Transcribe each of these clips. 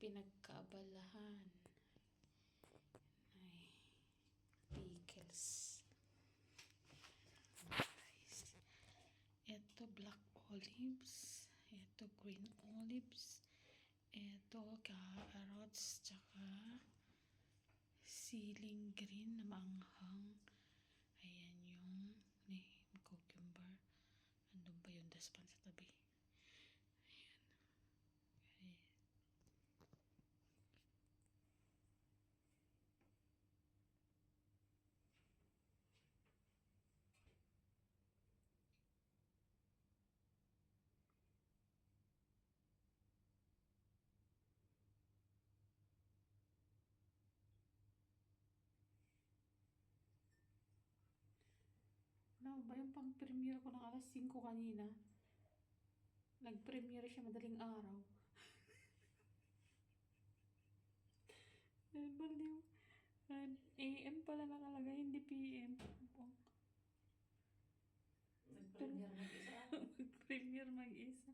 pinagkaabalahan ay pickles. Guys, ito black olives, ito green olives, ito carrots, tsaka siling green na maanghang. Ayan yung cucumber. Andun ba yung daspan sa tabi? Ayan. Okay. Ano ba yung pang-premiere ko ng alas 5 kanina? Nag-premiere siya madaling araw. Baliw. AM pala nakalagay, hindi PM. Nag-premiere mag-isa. Mag-premiere mag-isa.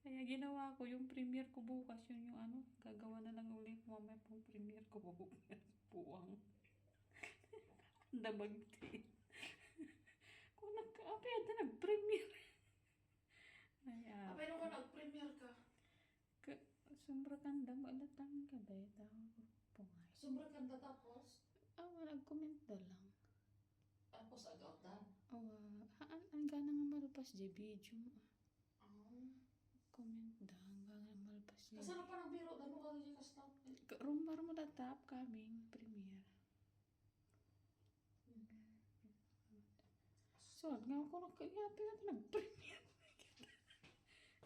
Kaya ginawa ko yung premiere ko bukas. Yun yung ano, gagawa na lang ulit. Mamaya pang premiere ko bukas. Puwang. Dabagti. Kung nagka-api, ito nag-premiere. Ay, Pero kung nag-premiere ka, Sumbra kanda, malatang ka ba? Tawag ko po nga. sobrang ganda tapos, Nag-comment na lang. tapos agaw dan. Ang gana nga malpas di video. Oh. Comment da, ang gana malpas di. Kasano pa ng biro, dano ka rin ka stop. Rumbar mo datap kaming premiere. So, nga ako nagkagapi natin nag-premiere.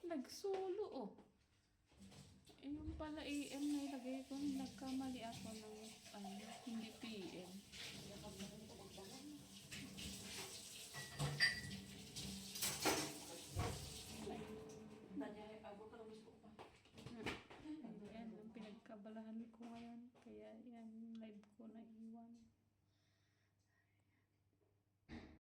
Nag-solo, oh. Yung pala AM na ilagay ko, nagkamali ako ng, hindi PM. Abot ka lang gusto pa. Yan, ang pinagkabalahan ko ngayon. Kaya yan, live ko na